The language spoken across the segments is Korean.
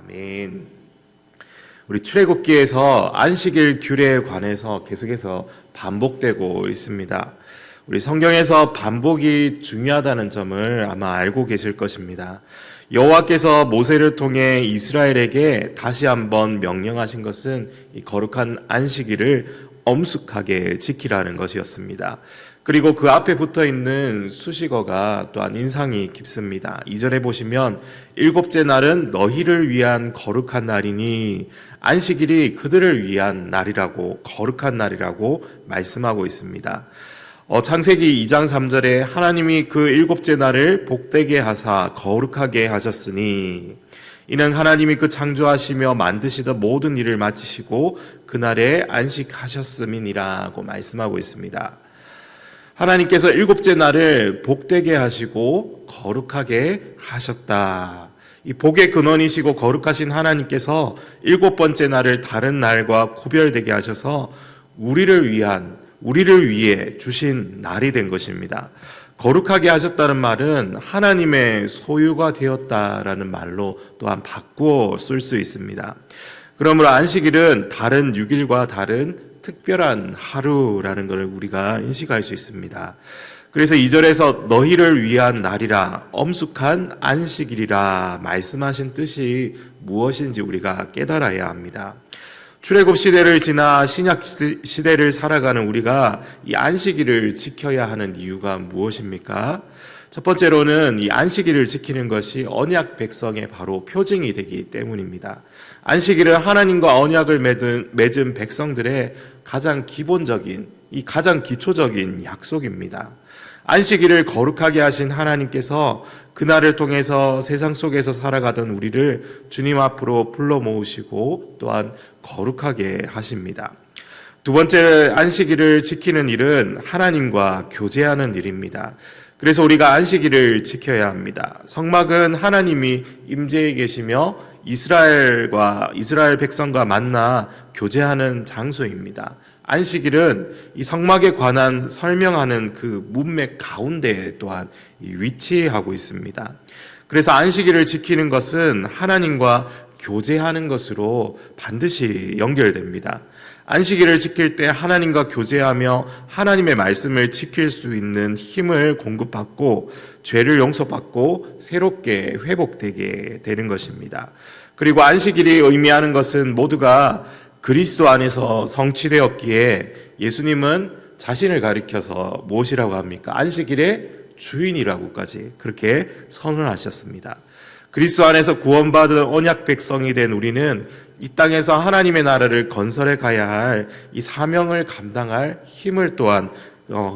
아멘. 우리 출애굽기에서 안식일 규례에 관해서 계속해서 반복되고 있습니다. 우리 성경에서 반복이 중요하다는 점을 아마 알고 계실 것입니다. 여호와께서 모세를 통해 이스라엘에게 다시 한번 명령하신 것은 이 거룩한 안식일을 엄숙하게 지키라는 것이었습니다. 그리고 그 앞에 붙어 있는 수식어가 또한 인상이 깊습니다. 2절에 보시면 일곱째 날은 너희를 위한 거룩한 날이니 안식일이 그들을 위한 날이라고, 거룩한 날이라고 말씀하고 있습니다. 창세기 2장 3절에 하나님이 그 일곱째 날을 복되게 하사 거룩하게 하셨으니 이는 하나님이 그 창조하시며 만드시던 모든 일을 마치시고 그날에 안식하셨음이니라고 말씀하고 있습니다. 하나님께서 일곱째 날을 복되게 하시고 거룩하게 하셨다. 이 복의 근원이시고 거룩하신 하나님께서 일곱 번째 날을 다른 날과 구별되게 하셔서 우리를 위해 주신 날이 된 것입니다. 거룩하게 하셨다는 말은 하나님의 소유가 되었다라는 말로 또한 바꾸어 쓸 수 있습니다. 그러므로 안식일은 다른 6일과 다른 특별한 하루라는 것을 우리가 인식할 수 있습니다. 그래서 2절에서 너희를 위한 날이라 엄숙한 안식일이라 말씀하신 뜻이 무엇인지 우리가 깨달아야 합니다. 출애굽 시대를 지나 신약 시대를 살아가는 우리가 이 안식일을 지켜야 하는 이유가 무엇입니까? 첫 번째로는 이 안식일을 지키는 것이 언약 백성의 바로 표징이 되기 때문입니다. 안식일은 하나님과 언약을 맺은 백성들의 가장 기본적인, 가장 기초적인 약속입니다. 안식일을 거룩하게 하신 하나님께서 그날을 통해서 세상 속에서 살아가던 우리를 주님 앞으로 불러 모으시고 또한 거룩하게 하십니다. 두 번째, 안식일을 지키는 일은 하나님과 교제하는 일입니다. 그래서 우리가 안식일을 지켜야 합니다. 성막은 하나님이 임재해 계시며 이스라엘 백성과 만나 교제하는 장소입니다. 안식일은 이 성막에 관한 설명하는 그 문맥 가운데 또한 위치하고 있습니다. 그래서 안식일을 지키는 것은 하나님과 교제하는 것으로 반드시 연결됩니다. 안식일을 지킬 때 하나님과 교제하며 하나님의 말씀을 지킬 수 있는 힘을 공급받고 죄를 용서받고 새롭게 회복되게 되는 것입니다. 그리고 안식일이 의미하는 것은 모두가 그리스도 안에서 성취되었기에 예수님은 자신을 가리켜서 무엇이라고 합니까? 안식일의 주인이라고까지 그렇게 선언하셨습니다. 그리스도 안에서 구원받은 언약 백성이 된 우리는 이 땅에서 하나님의 나라를 건설해 가야 할 이 사명을 감당할 힘을 또한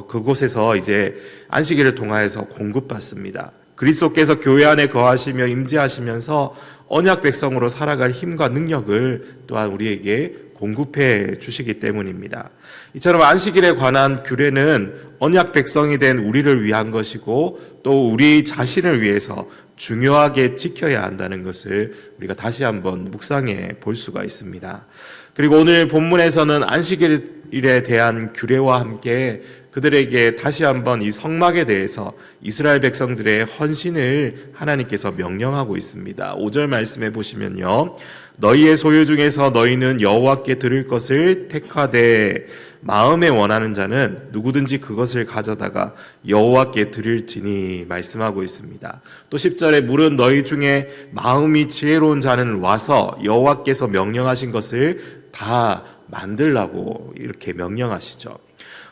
그곳에서 이제 안식일을 통하여서 공급받습니다. 그리스도께서 교회 안에 거하시며 임재하시면서 언약 백성으로 살아갈 힘과 능력을 또한 우리에게 공급해 주시기 때문입니다. 이처럼 안식일에 관한 규례는 언약 백성이 된 우리를 위한 것이고 또 우리 자신을 위해서 중요하게 지켜야 한다는 것을 우리가 다시 한번 묵상해 볼 수가 있습니다. 그리고 오늘 본문에서는 안식일에 대한 규례와 함께 그들에게 다시 한번 이 성막에 대해서 이스라엘 백성들의 헌신을 하나님께서 명령하고 있습니다. 5절 말씀해 보시면요. 너희의 소유 중에서 너희는 여호와께 드릴 것을 택하되 마음에 원하는 자는 누구든지 그것을 가져다가 여호와께 드릴지니 말씀하고 있습니다. 또 10절에 물은 너희 중에 마음이 지혜로운 자는 와서 여호와께서 명령하신 것을 다 만들라고 이렇게 명령하시죠.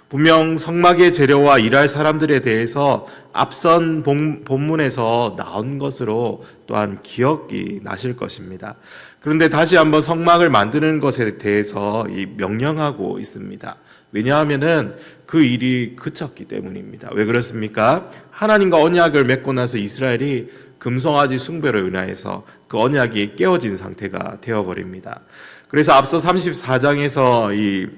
분명 성막의 재료와 일할 사람들에 대해서 앞선 본문에서 나온 것으로 또한 기억이 나실 것입니다. 그런데 다시 한번 성막을 만드는 것에 대해서 명령하고 있습니다. 왜냐하면은 그 일이 그쳤기 때문입니다. 왜 그렇습니까? 하나님과 언약을 맺고 나서 이스라엘이 금송아지 숭배로 인하여서 그 언약이 깨어진 상태가 되어버립니다. 그래서 앞서 34장에서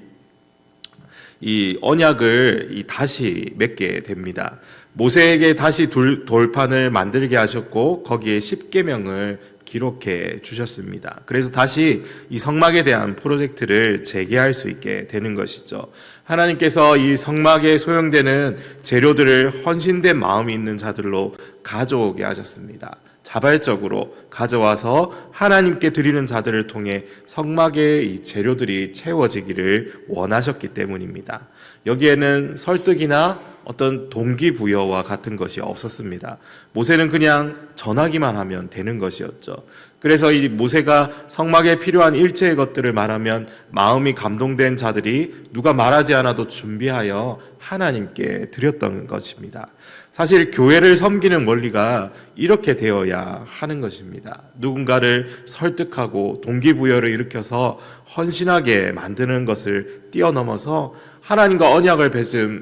이 언약을 다시 맺게 됩니다. 모세에게 다시 돌판을 만들게 하셨고 거기에 10계명을 기록해 주셨습니다. 그래서 다시 이 성막에 대한 프로젝트를 재개할 수 있게 되는 것이죠. 하나님께서 이 성막에 소용되는 재료들을 헌신된 마음이 있는 자들로 가져오게 하셨습니다. 자발적으로 가져와서 하나님께 드리는 자들을 통해 성막의 이 재료들이 채워지기를 원하셨기 때문입니다. 여기에는 설득이나 어떤 동기부여와 같은 것이 없었습니다. 모세는 그냥 전하기만 하면 되는 것이었죠. 그래서 이 모세가 성막에 필요한 일체의 것들을 말하면 마음이 감동된 자들이 누가 말하지 않아도 준비하여 하나님께 드렸던 것입니다. 사실 교회를 섬기는 원리가 이렇게 되어야 하는 것입니다. 누군가를 설득하고 동기부여를 일으켜서 헌신하게 만드는 것을 뛰어넘어서 하나님과 언약을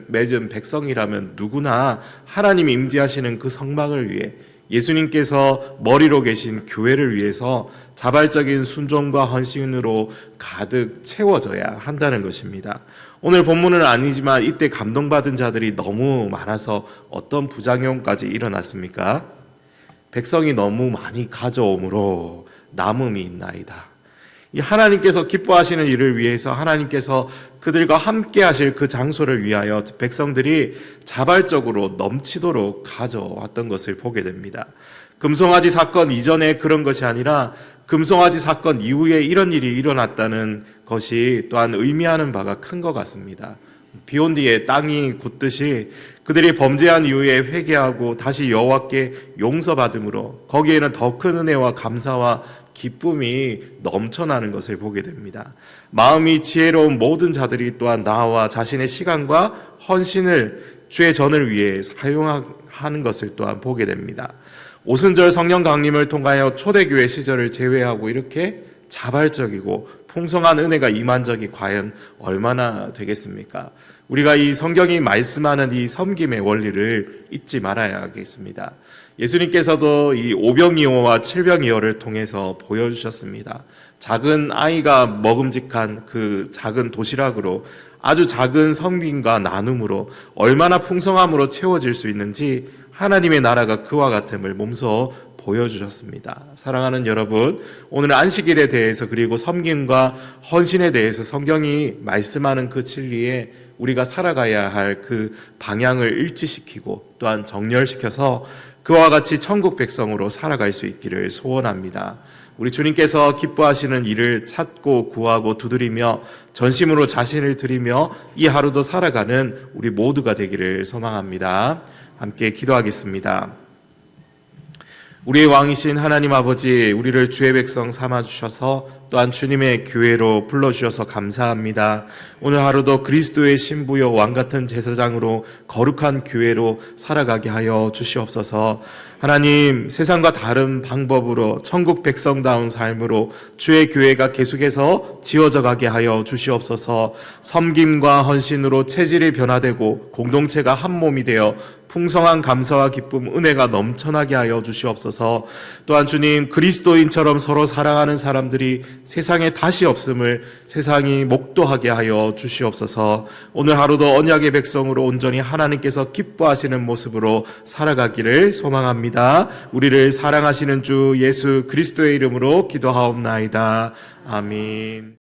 맺은 백성이라면 누구나 하나님이 임재하시는 그 성막을 위해 예수님께서 머리로 계신 교회를 위해서 자발적인 순종과 헌신으로 가득 채워져야 한다는 것입니다. 오늘 본문은 아니지만 이때 감동받은 자들이 너무 많아서 어떤 부작용까지 일어났습니까? 백성이 너무 많이 가져오므로 남음이 있나이다. 이 하나님께서 기뻐하시는 일을 위해서 하나님께서 그들과 함께 하실 그 장소를 위하여 백성들이 자발적으로 넘치도록 가져왔던 것을 보게 됩니다. 금송아지 사건 이전에 그런 것이 아니라 금송아지 사건 이후에 이런 일이 일어났다는 것이 또한 의미하는 바가 큰 것 같습니다. 비온 뒤에 땅이 굳듯이 그들이 범죄한 이후에 회개하고 다시 여호와께 용서받음으로 거기에는 더 큰 은혜와 감사와 기쁨이 넘쳐나는 것을 보게 됩니다. 마음이 지혜로운 모든 자들이 또한 나와 자신의 시간과 헌신을 주의 전을 위해 사용하는 것을 또한 보게 됩니다. 오순절 성령 강림을 통하여 초대교회 시절을 제외하고 이렇게 자발적이고 풍성한 은혜가 임한 적이 과연 얼마나 되겠습니까? 우리가 이 성경이 말씀하는 이 섬김의 원리를 잊지 말아야겠습니다. 예수님께서도 이 오병이어와 칠병이어를 통해서 보여주셨습니다. 작은 아이가 먹음직한 그 작은 도시락으로 아주 작은 섬김과 나눔으로 얼마나 풍성함으로 채워질 수 있는지 하나님의 나라가 그와 같음을 몸소 보여주셨습니다. 사랑하는 여러분, 오늘 안식일에 대해서 그리고 섬김과 헌신에 대해서 성경이 말씀하는 그 진리에 우리가 살아가야 할 그 방향을 일치시키고 또한 정렬시켜서 그와 같이 천국 백성으로 살아갈 수 있기를 소원합니다. 우리 주님께서 기뻐하시는 일을 찾고 구하고 두드리며 전심으로 자신을 드리며 이 하루도 살아가는 우리 모두가 되기를 소망합니다. 함께 기도하겠습니다. 우리의 왕이신 하나님 아버지, 우리를 주의 백성 삼아주셔서 또한 주님의 교회로 불러주셔서 감사합니다. 오늘 하루도 그리스도의 신부여 왕같은 제사장으로 거룩한 교회로 살아가게 하여 주시옵소서. 하나님, 세상과 다른 방법으로 천국 백성다운 삶으로 주의 교회가 계속해서 지어져 가게 하여 주시옵소서. 섬김과 헌신으로 체질이 변화되고 공동체가 한 몸이 되어 풍성한 감사와 기쁨, 은혜가 넘쳐나게 하여 주시옵소서. 또한 주님, 그리스도인처럼 서로 사랑하는 사람들이 세상에 다시 없음을 세상이 목도하게 하여 주시옵소서. 오늘 하루도 언약의 백성으로 온전히 하나님께서 기뻐하시는 모습으로 살아가기를 소망합니다. 우리를 사랑하시는 주 예수 그리스도의 이름으로 기도하옵나이다. 아멘.